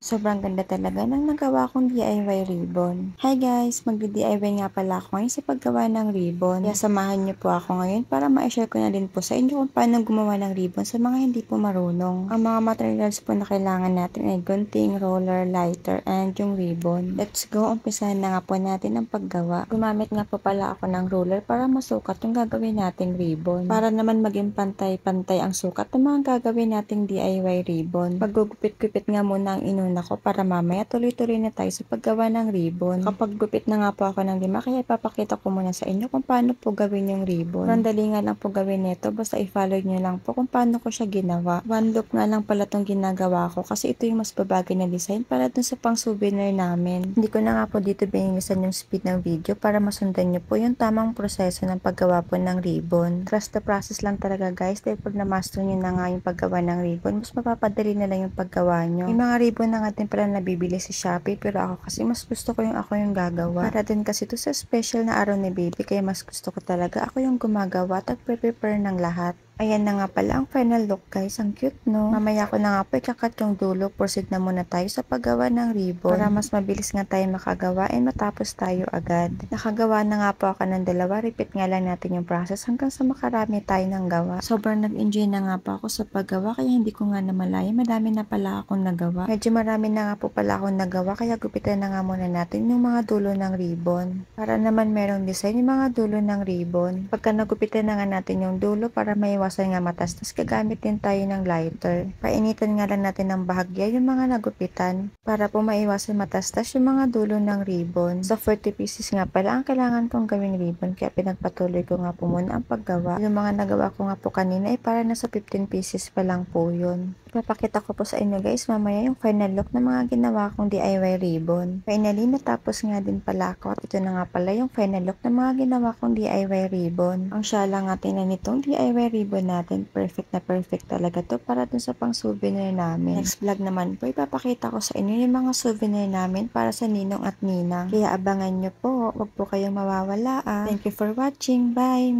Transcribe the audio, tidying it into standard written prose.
Sobrang ganda talaga ng nagawa kong DIY ribbon. Hi guys! Magdi-DIY nga pala ako ngayon sa paggawa ng ribbon. Kaya samahan niyo po ako ngayon para ma-share ko na din po sa inyo kung paano gumawa ng ribbon sa mga hindi po marunong. Ang mga materials po na kailangan natin ay gunting, roller, lighter, and yung ribbon. Let's go! Umpisahan na nga po natin ang paggawa. Gumamit nga po pala ako ng ruler para masukat yung gagawin nating ribbon. Para naman maging pantay-pantay ang sukat ng mga gagawin nating DIY ribbon. Paggugupit-gupit nga muna ang inuna ko para mamaya tuloy-tuloy na tayo sa paggawa ng ribbon. Kapag gupit na nga po ako ng lima, kaya ipapakita ko muna sa inyo kung paano po gawin yung ribbon. Randali nga lang po gawin nito, basta i-follow nyo lang po kung paano ko siya ginawa. One loop nga lang pala tong ginagawa ko kasi ito yung mas babagay na design para dun sa pang souvenir namin. Hindi ko na nga po dito binilisan yung speed ng video para masundan nyo po yung tamang proseso ng paggawa po ng ribbon. Trust the process lang talaga guys, dahil pag na-master nyo na nga yung paggawa ng ribbon, mas mapapadali na lang yung paggawa nyo. Yung mga ribbon na nga din pala nabibili sa Shopee, pero ako kasi mas gusto ko yung ako yung gagawa. Para din kasi to sa special na araw ni baby, kaya mas gusto ko talaga ako yung gumagawa at prepare ng lahat. Ayan na nga pala ang final look guys, ang cute no? Mamaya ko na nga po ikakat yung dulo, proceed na muna tayo sa paggawa ng ribbon para mas mabilis nga tayo makagawa and matapos tayo agad. Nakagawa na nga po ako ng dalawa, repeat nga lang natin yung process hanggang sa makarami tayo ng gawa. Sobrang nag-enjoy na nga po ako sa paggawa kaya hindi ko nga namalaya, madami na pala akong nagawa. Medyo marami na nga po pala akong nagawa kaya gupitan na nga muna natin yung mga dulo ng ribbon. Para naman merong design yung mga dulo ng ribbon. Pagka nagupitan na nga natin yung dulo para may nga matastas, gagamit din tayo ng lighter. Painitan nga lang natin ng bahagya yung mga nagupitan para po maiwasan matastas yung mga dulo ng ribbon. Sa 40 pieces nga pala ang kailangan kong gawing ribbon kaya pinagpatuloy ko nga po muna ang paggawa. Yung mga nagawa ko nga po kanina ay para nasa 15 pieces pa lang po yun. Papakita ko po sa inyo guys mamaya yung final look ng mga ginawa kong DIY ribbon. Finally, natapos nga din pala ako at ito na nga pala yung final look ng mga ginawa kong DIY ribbon. Ang syala nga tingnan nitong DIY ribbon natin, perfect na perfect talaga to para dun sa pang souvenir namin. Next vlog naman po, ipapakita ko sa inyo yung mga souvenir namin para sa ninong at ninang. Kaya abangan nyo po, wag po kayong mawawala ah. Thank you for watching, bye!